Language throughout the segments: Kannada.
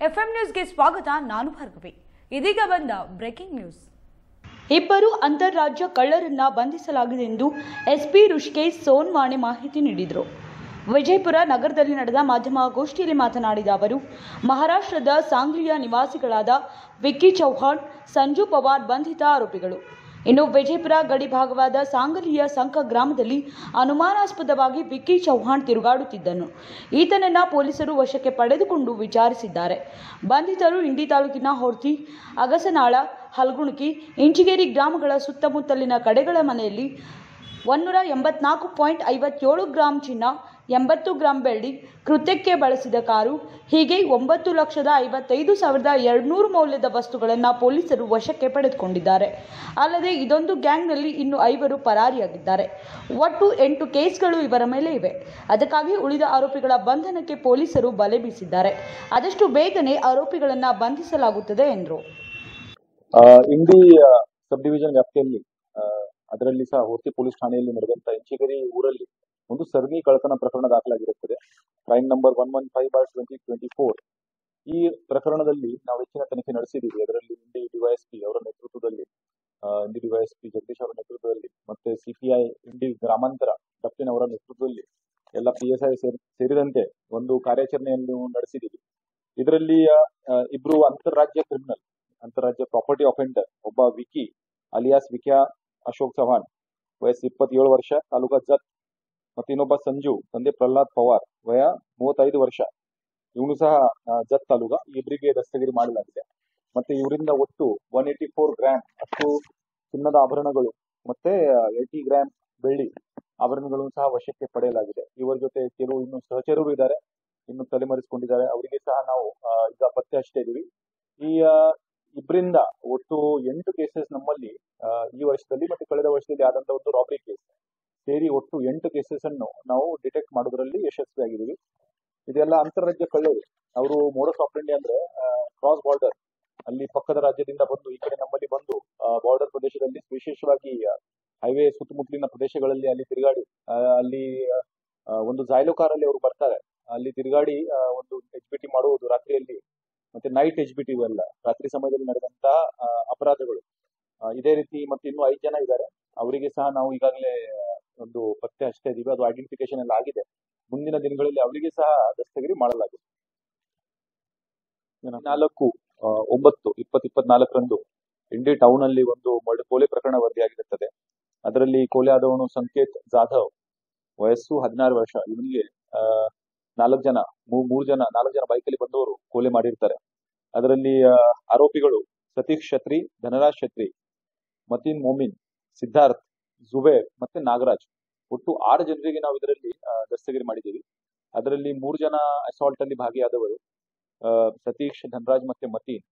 ಎಫ್ಎಂ ನ್ಯೂಸ್ಗೆ ಸ್ವಾಗತ. ನಾನು ಭಾರ್ಗವಿ. ಇದೀಗ ಬಂದ ಬ್ರೇಕಿಂಗ್ ನ್ಯೂಸ್. ಇಬ್ಬರು ಅಂತಾರಾಜ್ಯ ಕಳ್ಳರನ್ನ ಬಂಧಿಸಲಾಗಿದೆ ಎಂದು ಎಸ್ಪಿ ಋಷಿಕೇಶ್ ಸೋನ್ವಾಣೆ ಮಾಹಿತಿ ನೀಡಿದರು. ವಿಜಯಪುರ ನಗರದಲ್ಲಿ ನಡೆದ ಮಾಧ್ಯಮಗೋಷ್ಠಿಯಲ್ಲಿ ಮಾತನಾಡಿದ ಅವರು, ಮಹಾರಾಷ್ಟ್ರದ ಸಾಂಗ್ಲಿಯ ನಿವಾಸಿಗಳಾದ ವಿಕ್ಕಿ ಚೌಹಾಣ್, ಸಂಜು ಪವಾರ್ ಬಂಧಿತ ಆರೋಪಿಗಳು. ಇನ್ನು ವಿಜಯಪುರ ಗಡಿ ಭಾಗವಾದ ಸಾಂಗಲಿಯ ಸಂಕ ಗ್ರಾಮದಲ್ಲಿ ಅನುಮಾನಾಸ್ಪದವಾಗಿ ವಿಕ್ಕಿ ಚೌಹಾಣ್ ತಿರುಗಾಡುತ್ತಿದ್ದನು. ಈತನನ್ನ ಪೊಲೀಸರು ವಶಕ್ಕೆ ಪಡೆದುಕೊಂಡು ವಿಚಾರಿಸಿದ್ದಾರೆ. ಬಂಧಿತರು ಇಂಡಿ ತಾಲೂಕಿನ ಹೊರ್ತಿ, ಅಗಸನಾಳ, ಹಲ್ಗುಣಕಿ, ಇಂಚಿಗೇರಿ ಗ್ರಾಮಗಳ ಸುತ್ತಮುತ್ತಲಿನ ಕಡೆಗಳ ಮನೆಯಲ್ಲಿ 184.57 ಗ್ರಾಂ ಚಿನ್ನ, 80 ಗ್ರಾಂ ಬೆಳ್ಳಿ, ಕೃತ್ಯಕ್ಕೆ ಬಳಸಿದ ಕಾರು, ಹೀಗೆ 9,55,200 ಮೌಲ್ಯದ ವಸ್ತುಗಳನ್ನು ಪೊಲೀಸರು ವಶಕ್ಕೆ ಪಡೆದುಕೊಂಡಿದ್ದಾರೆ. ಅಲ್ಲದೆ ಇದೊಂದು ಗ್ಯಾಂಗ್ನಲ್ಲಿ ಇನ್ನು 5 ಪರಾರಿಯಾಗಿದ್ದಾರೆ. ಒಟ್ಟು 8 ಕೇಸ್ಗಳು ಇವರ ಮೇಲೆ ಇವೆ. ಅದಕ್ಕಾಗಿ ಉಳಿದ ಆರೋಪಿಗಳ ಬಂಧನಕ್ಕೆ ಪೊಲೀಸರು ಬಲೆ ಬೀಸಿದ್ದಾರೆ. ಆದಷ್ಟು ಬೇಗನೆ ಆರೋಪಿಗಳನ್ನು ಬಂಧಿಸಲಾಗುತ್ತದೆ ಎಂದರು. ಇಂಡಿ ಸಬ್ ಡಿವಿಷನ್ ವ್ಯಾಪ್ತಿಯಲ್ಲಿ ಅದರಲ್ಲಿ ಸಹ ಹೊರ್ತಿ ಪೊಲೀಸ್ ಠಾಣೆಯಲ್ಲಿ ನಡೆದಂತ ಇಂಚಿಗೇರಿ ಊರಲ್ಲಿ ಒಂದು ಸರಣಿ ಕಳ್ಳತನ ಪ್ರಕರಣ ದಾಖಲಾಗಿರುತ್ತದೆ. Crime number 115/2024. ಈ ಪ್ರಕರಣದಲ್ಲಿ ನಾವು ಹೆಚ್ಚಿನ ತನಿಖೆ ನಡೆಸಿದ್ದೀವಿ. ಅದರಲ್ಲಿ ಇಂಡಿ ಡಿವೈಎಸ್ಪಿ ಅವರ ನೇತೃತ್ವದಲ್ಲಿ, ಇಂಡಿ ಡಿವೈಎಸ್ಪಿ ಜಗದೀಶ್ ಅವರ ನೇತೃತ್ವದಲ್ಲಿ, ಮತ್ತೆ ಸಿಪಿಐ ಇಂಡಿ ಗ್ರಾಮಾಂತರ ಡಪ್ಪಿನ್ ಅವರ ನೇತೃತ್ವದಲ್ಲಿ ಎಲ್ಲ PSI ಸೇರಿದಂತೆ ಒಂದು ಕಾರ್ಯಾಚರಣೆಯನ್ನು ನಡೆಸಿದ್ದೀವಿ. ಇದರಲ್ಲಿ ಇಬ್ರು ಅಂತಾರಾಜ್ಯ ಪ್ರಾಪರ್ಟಿ ಅಫೆಂಡರ್, ಒಬ್ಬ ವಿಕಿ ಅಲಿಯಾಸ್ ವಿಕ್ಯಾ ಅಶೋಕ್ ಚೌಹಾಣ್, ವಯಸ್ಸು 27 ವರ್ಷ, ತಾಲೂಕಾ ಜತ್, ಮತ್ತೆ ಇನ್ನೊಬ್ಬ ಸಂಜು, ತಂದೆ ಪ್ರಹ್ಲಾದ್ ಪವಾರ್, ವಯ 35 ವರ್ಷ, ಇವನು ಸಹ ಜತ್ ತಾಲೂಕಾ. ಈ ಇಬ್ಬರಿಗೆ ದಸ್ತಗಿರಿ ಮಾಡಲಾಗಿದೆ. ಮತ್ತೆ ಇವರಿಂದ ಒಟ್ಟು 184 ಗ್ರಾಂ ಅಷ್ಟು ಚಿನ್ನದ ಆಭರಣಗಳು ಮತ್ತೆ 80 ಗ್ರಾಂ ಬೆಳ್ಳಿ ಆಭರಣಗಳನ್ನು ಸಹ ವಶಕ್ಕೆ ಪಡೆಯಲಾಗಿದೆ. ಇವರ ಜೊತೆ ಕೆಲವು ಇನ್ನು ಸಹಚರರು ಇದ್ದಾರೆ, ಇನ್ನು ತಲೆಮರೆಸಿಕೊಂಡಿದ್ದಾರೆ. ಅವರಿಗೆ ಸಹ ನಾವು ಈಗ ಪತ್ತೆ ಹಚ್ತಾ ಇದೀವಿ. ಈ ಇಬ್ಬರಿಂದ ಒಟ್ಟು 8 ಕೇಸಸ್ ನಮ್ಮಲ್ಲಿ ಈ ವರ್ಷದಲ್ಲಿ ಮತ್ತೆ ಕಳೆದ ವರ್ಷದಲ್ಲಿ ಆದಂತ ಒಂದು ರಾಬರಿ ಕೇಸ್ ಸೇರಿ ಒಟ್ಟು 8 ಕೇಸಸ್ ಅನ್ನು ನಾವು ಡಿಟೆಕ್ಟ್ ಮಾಡೋದ್ರಲ್ಲಿ ಯಶಸ್ವಿಯಾಗಿದ್ದೀವಿ. ಇದೆಲ್ಲ ಅಂತಾರಾಜ್ಯ ಕಳ್ಳರು. ಅವರು ಮೋಡಸ್ ಆಪರೆಂಡಿ ಅಂದ್ರೆ ಕ್ರಾಸ್ ಬಾರ್ಡರ್, ಅಲ್ಲಿ ಪಕ್ಕದ ರಾಜ್ಯದಿಂದ ಬಂದು ಈ ಕಡೆ ನಮ್ಮಲ್ಲಿ ಬಂದು ಬಾರ್ಡರ್ ಪ್ರದೇಶದಲ್ಲಿ, ವಿಶೇಷವಾಗಿ ಹೈವೇ ಸುತ್ತಮುತ್ತಲಿನ ಪ್ರದೇಶಗಳಲ್ಲಿ ಅಲ್ಲಿ ತಿರುಗಾಡಿ, ಅಲ್ಲಿ ಒಂದು ಜಾಯ್ಲೋ ಕಾರಲ್ಲಿ ಅವರು ಬರ್ತಾರೆ. ಅಲ್ಲಿ ತಿರುಗಾಡಿ ಒಂದು HBT ಮಾಡುವುದು ರಾತ್ರಿಯಲ್ಲಿ, ಮತ್ತೆ ನೈಟ್ HBT ಇವೆಲ್ಲ ರಾತ್ರಿ ಸಮಯದಲ್ಲಿ ನಡೆದಂತಹ ಅಪರಾಧಗಳು. ಇದೇ ರೀತಿ ಮತ್ತೆ ಇನ್ನೂ 5 ಜನ ಇದ್ದಾರೆ. ಅವರಿಗೆ ಸಹ ನಾವು ಈಗಾಗಲೇ ಒಂದು ಪತ್ತೆ ಹಚ್ತಾ ಇದೀವಿ. ಅದು ಐಡೆಂಟಿಫಿಕೇಶನ್ ಎಲ್ಲ ಆಗಿದೆ. ಮುಂದಿನ ದಿನಗಳಲ್ಲಿ ಅವರಿಗೆ ಸಹ ದಸ್ತಗಿರಿ ಮಾಡಲಾಗಿದೆ. 4/9/2024 ಇಂಡಿ ಟೌನ್ ಅಲ್ಲಿ ಒಂದು ಕೊಲೆ ಪ್ರಕರಣ ವರದಿಯಾಗಿರುತ್ತದೆ. ಅದರಲ್ಲಿ ಕೊಲೆ ಆದವನು ಸಂಕೇತ್ ಜಾಧವ್, ವಯಸ್ಸು 16 ವರ್ಷ. ಇವನಿಗೆ 4 ಜನ ಬೈಕಲ್ಲಿ ಬಂದವರು ಕೊಲೆ ಮಾಡಿರ್ತಾರೆ. ಅದರಲ್ಲಿ ಆರೋಪಿಗಳು ಸತೀಶ್ ಛತ್ರಿ, ಧನರಾಜ್ ಛತ್ರಿ, ಮತೀನ್ ಮೊಮಿನ್, ಸಿದ್ಧಾರ್ಥ್, ಜುಬೇರ್ ಮತ್ತೆ ನಾಗರಾಜ್. ಒಟ್ಟು 6 ಜನರಿಗೆ ನಾವು ಇದರಲ್ಲಿ ದಸ್ತಗಿರಿ ಮಾಡಿದ್ದೀವಿ. ಅದರಲ್ಲಿ 3 ಜನ ಅಸಾಲ್ಟ್ ಅಲ್ಲಿ ಭಾಗಿಯಾದವರು, ಸತೀಶ್, ಧನರಾಜ್ ಮತ್ತೆ ಮತೀನ್.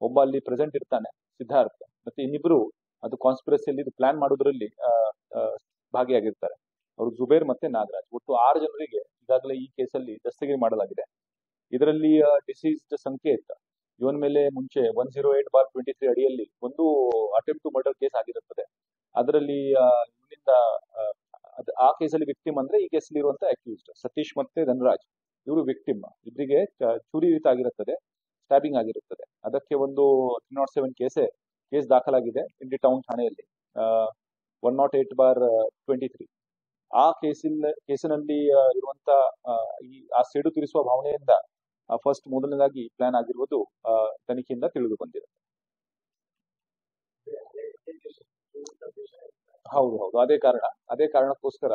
ಒಬ್ಬ ಅಲ್ಲಿ ಪ್ರೆಸೆಂಟ್ ಇರ್ತಾನೆ, ಸಿದ್ಧಾರ್ಥ್. ಮತ್ತೆ ಇನ್ನಿಬ್ರು ಅದು ಕಾನ್ಸ್ಪಿರಸಿಯಲ್ಲಿ ಪ್ಲಾನ್ ಮಾಡೋದ್ರಲ್ಲಿ ಭಾಗಿಯಾಗಿರ್ತಾರೆ, ಅವರು ಜುಬೇರ್ ಮತ್ತೆ ನಾಗರಾಜ್. ಒಟ್ಟು 6 ಜನರಿಗೆ ಈಗಾಗಲೇ ಈ ಕೇಸಲ್ಲಿ ದಸ್ತಗಿರಿ ಮಾಡಲಾಗಿದೆ. ಇದರಲ್ಲಿ ಡಿಸೀಸ್ಡ್ ಸಂಕೇತ್, ಇವನ್ ಮೇಲೆ ಮುಂಚೆ 108/23 ಅಡಿಯಲ್ಲಿ ಒಂದು ಅಟೆಂಪ್ಟ್ ಟು ಮರ್ಡರ್ ಕೇಸ್ ಆಗಿರುತ್ತದೆ. ಅದರಲ್ಲಿ ಇವನಿಂದ ಆ ಕೇಸಲ್ಲಿ ವಿಕ್ಟಿಮ್ ಅಂದ್ರೆ ಈ ಕೇಸಲ್ಲಿ ಇರುವಂತ ಅಕ್ಯೂಸ್ಡ್ ಸತೀಶ್ ಮತ್ತೆ ಧನರಾಜ್, ಇವರು ವಿಕ್ಟಿಮ್. ಇಬ್ಬರಿಗೆ ಚೂರಿಯಿತ ಆಗಿರುತ್ತದೆ, ಸ್ಟ್ಯಾಬಿಂಗ್ ಆಗಿರುತ್ತದೆ. ಅದಕ್ಕೆ ಒಂದು 307 ಕೇಸ್ ದಾಖಲಾಗಿದೆ ಇಂಡಿ ಟೌನ್ ಠಾಣೆಯಲ್ಲಿ, 108/23. ಆ ಕೇಸಿನಲ್ಲಿ ಇರುವಂತ ಆ ಸೇಡು ತೀರಿಸುವ ಭಾವನೆಯಿಂದ ಫಸ್ಟ್ ಮೊದಲನೇದಾಗಿ ಪ್ಲಾನ್ ಆಗಿರುವುದು ತನಿಖೆಯಿಂದ ತಿಳಿದು ಬಂದಿದೆ. ಹೌದು, ಅದೇ ಕಾರಣಕ್ಕೋಸ್ಕರ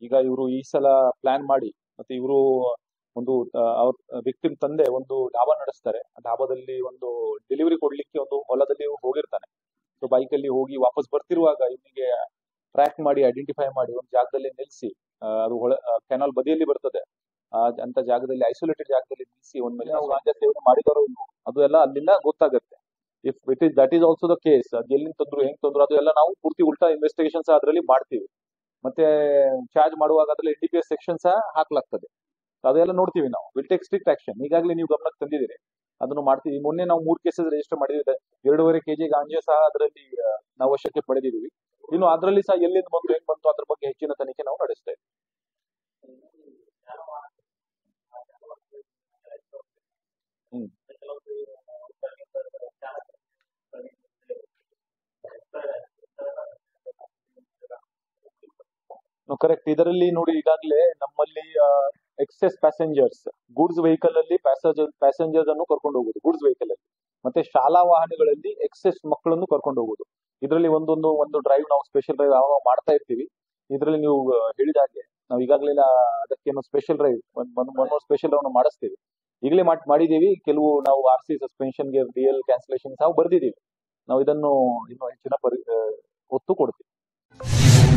ಈಗ ಇವರು ಈ ಸಲ ಪ್ಲಾನ್ ಮಾಡಿ, ಮತ್ತೆ ಇವರು ಒಂದು ಅವ್ರ ವಿಕ್ಟಿಮ್ ತಂದೆ ಒಂದು ಡಾಬಾ ನಡೆಸ್ತಾರೆ. ಆ ಡಾಬಾದಲ್ಲಿ ಒಂದು ಡೆಲಿವರಿ ಕೊಡ್ಲಿಕ್ಕೆ ಒಂದು ಹೊಲದಲ್ಲಿ ಹೋಗಿರ್ತಾನೆ. ಸೊ ಬೈಕಲ್ಲಿ ಹೋಗಿ ವಾಪಸ್ ಬರ್ತಿರುವಾಗ ಇವನಿಗೆ ಟ್ರ್ಯಾಕ್ ಮಾಡಿ, ಐಡೆಂಟಿಫೈ ಮಾಡಿ ಒಂದು ಜಾಗದಲ್ಲಿ ನಿಲ್ಲಿಸಿ, ಅದು ಕೆನಾಲ್ ಬದಿಯಲ್ಲಿ ಬರ್ತದೆ, ಅಂತ ಜಾಗದಲ್ಲಿ ಐಸೋಲೇಟೆಡ್ ಜಾಗದಲ್ಲಿ ನಿಲ್ಲಿಸಿ ಒಂದ್ ಮೇಲೆ ಸೇವನೆ ಮಾಡಿದಾರೋ ಅದು ಎಲ್ಲ ಅಲ್ಲಿಂದ ಗೊತ್ತಾಗುತ್ತೆ. If that is also the case, ಅದು ಎಲ್ಲಿಂದ ತಂದ್ರು, ಹೆಂಗ್ ತಂದ್ರು, ಅದು ಎಲ್ಲ ನಾವು ಪೂರ್ತಿ ಉಲ್ಟಾ ಇನ್ವೆಸ್ಟಿಗೇಷನ್ ಅದರಲ್ಲಿ ಮಾಡ್ತೀವಿ. ಮತ್ತೆ ಚಾರ್ಜ್ ಮಾಡುವಾಗ ಅದರಲ್ಲಿ NDPS ಸೆಕ್ಷನ್ ಸಹ ಹಾಕ್ಲಾಗ್ತದೆ. ಅದೆಲ್ಲ ನೋಡ್ತೀವಿ ನಾವು. Will take strict action. ಈಗಾಗಲೇ ನೀವು ಗಮನಕ್ಕೆ ತಂದಿದ್ದೀರಿ, ಅದನ್ನು ಮಾಡ್ತೀವಿ. ಮೊನ್ನೆ ನಾವು 3 ಕೇಸಸ್ ರಿಜಿಸ್ಟರ್ ಮಾಡಿದ್ದೀವಿ. 2.5 kg ಗಾಂಜಾ ಸಹ ಅದರಲ್ಲಿ ನಾವು ವಶಕ್ಕೆ ಪಡೆದಿದ್ದೀವಿ. ಇನ್ನು ಅದರಲ್ಲಿ ಸಹ ಎಲ್ಲಿಂದ ಬಂತು, ಹೆಂಗ್ ಬಂತು ಅದ್ರ ಬಗ್ಗೆ ಹೆಚ್ಚಿನ ತನಿಖೆ ನಾವು ನಡೆಸ್ತಾ ಇದ್ದೀವಿ. ಕರೆಕ್ಟ್. ಇದರಲ್ಲಿ ನೋಡಿ, ಈಗಾಗಲೇ ನಮ್ಮಲ್ಲಿ ಎಕ್ಸೆಸ್ ಪ್ಯಾಸೆಂಜರ್ಸ್ ಗೂಡ್ಸ್ ವೆಹಿಕಲ್ ಅಲ್ಲಿ ಪ್ಯಾಸೆಂಜರ್ಸ್ ಅನ್ನು ಕರ್ಕೊಂಡು ಹೋಗುದು, ಗೂಡ್ಸ್ ವೆಹಿಕಲ್ ಅಲ್ಲಿ, ಮತ್ತೆ ಶಾಲಾ ವಾಹನಗಳಲ್ಲಿ ಎಕ್ಸೆಸ್ ಮಕ್ಕಳನ್ನು ಕರ್ಕೊಂಡು ಹೋಗುದು. ಇದರಲ್ಲಿ ಒಂದು ಡ್ರೈವ್ ನಾವು ಸ್ಪೆಷಲ್ ಡ್ರೈವ್ ಯಾವಾಗ ಮಾಡ್ತಾ ಇರ್ತೀವಿ. ಇದರಲ್ಲಿ ನೀವು ಹೇಳಿದ ಹಾಗೆ ನಾವು ಈಗಾಗಲೇ ಅದಕ್ಕೇನು ಸ್ಪೆಷಲ್ ಡ್ರೈವ್ ಒಂದು ಸ್ಪೆಷಲ್ ಡ್ರೈವ್ ಮಾಡಿಸ್ತೀವಿ. ಈಗಲೇ ಮಾಡಿದೀವಿ. ಕೆಲವು ನಾವು RC ಸಸ್ಪೆನ್ಷನ್ಗೆ DL ಕ್ಯಾನ್ಸಲೇಷನ್ ಸಹ ಬರ್ದಿದ್ದೀವಿ. ನಾವು ಇದನ್ನು ಇನ್ನೂ ಹೆಚ್ಚಿನ ಒತ್ತು ಕೊಡ್ತೀವಿ.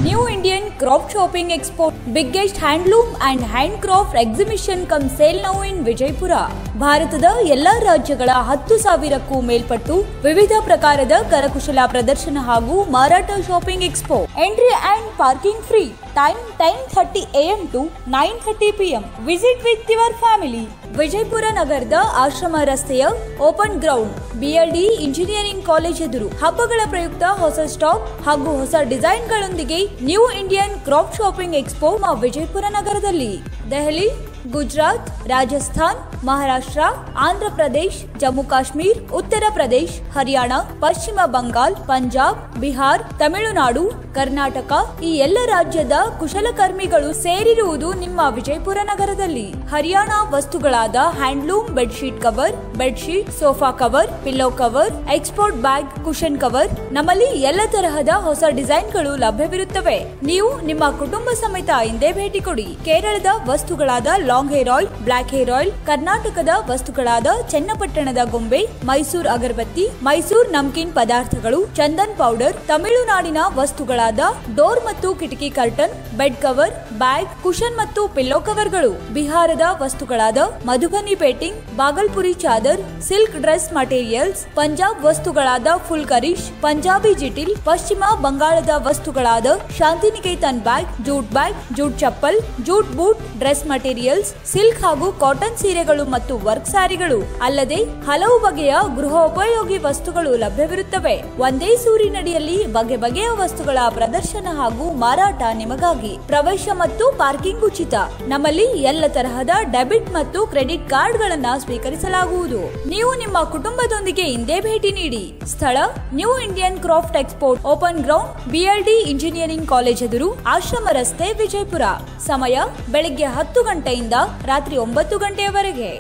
New Indian craft shopping expo, biggest handloom and handcraft exhibition cum sale now in Vijayapura. ಭಾರತದ ಎಲ್ಲಾ ರಾಜ್ಯಗಳ 10,000ಕ್ಕೂ ಮೇಲ್ಪಟ್ಟು ವಿವಿಧ ಪ್ರಕಾರದ ಕರಕುಶಲ ಪ್ರದರ್ಶನ ಹಾಗೂ ಮಾರಾಟ shopping expo. Entry and parking free. Time 10:30 AM to 9:30 PM. Visit with your family. Vijayapura ನಗರದ ಆಶ್ರಮ ರಸ್ತೆಯ open ground BLD engineering college ಎದುರು ಹಬ್ಬಗಳ ಪ್ರಯುಕ್ತ ಹೊಸ ಸ್ಟಾಕ್ ಹಾಗೂ ಹೊಸ ಡಿಸೈನ್ಗಳೊಂದಿಗೆ new Indian craft shopping expo Vijayapura ನಗರದಲ್ಲಿ. ದೆಹಲಿ, ಗುಜರಾತ್, ರಾಜಸ್ಥಾನ್, ಮಹಾರಾಷ್ಟ್ರ, ಆಂಧ್ರ ಪ್ರದೇಶ್, ಜಮ್ಮು ಕಾಶ್ಮೀರ್, ಉತ್ತರ ಪ್ರದೇಶ್, ಹರಿಯಾಣ, ಪಶ್ಚಿಮ ಬಂಗಾಲ್, ಪಂಜಾಬ್, ಬಿಹಾರ್, ತಮಿಳುನಾಡು, ಕರ್ನಾಟಕ ಈ ಎಲ್ಲ ರಾಜ್ಯದ ಕುಶಲಕರ್ಮಿಗಳು ಸೇರಿರುವುದು ನಿಮ್ಮ ವಿಜಯಪುರ ನಗರದಲ್ಲಿ. ಹರಿಯಾಣ ವಸ್ತುಗಳಾದ handloom bedsheet cover, bedsheet, sofa cover, pillow cover, export bag, cushion cover, ನಮ್ಮಲ್ಲಿ ಎಲ್ಲ ತರಹದ ಹೊಸ ಡಿಸೈನ್ಗಳು ಲಭ್ಯವಿರುತ್ತವೆ. ನೀವು ನಿಮ್ಮ ಕುಟುಂಬ ಸಮೇತ ಹಿಂದೆ ಭೇಟಿ ಕೊಡಿ. ಕೇರಳದ ವಸ್ತುಗಳಾದ long hair oil, black hair oil, ಕರ್ನಾಟಕದ ವಸ್ತುಗಳಾದ ಚನ್ನಪಟ್ಟಣದ ಗೊಂಬೆ, ಮೈಸೂರು ಅಗರಬತ್ತಿ, ಮೈಸೂರು ನಮ್ಕೀನ್ ಪದಾರ್ಥಗಳು, ಚಂದನ್ ಪೌಡರ್, ತಮಿಳುನಾಡಿನ ವಸ್ತುಗಳಾದ ಡೋರ್ ಮತ್ತು ಕಿಟಕಿ curtain, bed cover, bag, cushion ಮತ್ತು ಪಿಲ್ಲೋ ಕವರ್ಗಳು, ಬಿಹಾರದ ವಸ್ತುಗಳಾದ ಮಧುಬನಿ ಪೇಟಿಂಗ್, ಬಾಗಲ್ಪುರಿ ಚಾದರ್, ಸಿಲ್ಕ್ ಡ್ರೆಸ್ ಮಟೀರಿಯಲ್ಸ್, ಪಂಜಾಬ್ ವಸ್ತುಗಳಾದ ಫುಲ್ ಕರೀಶ್, ಪಂಜಾಬಿ ಜಿಟಿಲ್, ಪಶ್ಚಿಮ ಬಂಗಾಳದ ವಸ್ತುಗಳಾದ Shantiniketan bag, jute chappal, jute boot, dress materials, silk ಹಾಗೂ ಕಾಟನ್ ಸೀರೆಗಳು ಮತ್ತು ವರ್ಕ್ ಸ್ಯಾರಿಗಳು ಅಲ್ಲದೆ ಹಲವು ಬಗೆಯ ಗೃಹೋಪಯೋಗಿ ವಸ್ತುಗಳು ಲಭ್ಯವಿರುತ್ತವೆ. ಒಂದೇ ಸೂರಿನಡಿಯಲ್ಲಿ ಬಗೆ ಬಗೆಯ ವಸ್ತುಗಳ ಪ್ರದರ್ಶನ ಹಾಗೂ ಮಾರಾಟ ನಿಮಗಾಗಿ. ಪ್ರವೇಶ ಮತ್ತು ಪಾರ್ಕಿಂಗ್ ಉಚಿತ. ನಮ್ಮಲ್ಲಿ ಎಲ್ಲ ತರಹದ ಡೆಬಿಟ್ ಮತ್ತು ಕ್ರೆಡಿಟ್ ಕಾರ್ಡ್ಗಳನ್ನ ಸ್ವೀಕರಿಸಲಾಗುವುದು. ನೀವು ನಿಮ್ಮ ಕುಟುಂಬದೊಂದಿಗೆ ಹಿಂದೆ ಭೇಟಿ ನೀಡಿ. ಸ್ಥಳ new Indian craft expo, open ground BLD engineering college ಎದುರು, ಆಶ್ರಮ ರಸ್ತೆ, ವಿಜಯಪುರ. ಸಮಯ ಬೆಳಿಗ್ಗೆ 10 ಗಂಟೆಯಿಂದ ರಾತ್ರಿ 9 ಗಂಟೆಯವರೆಗೆ.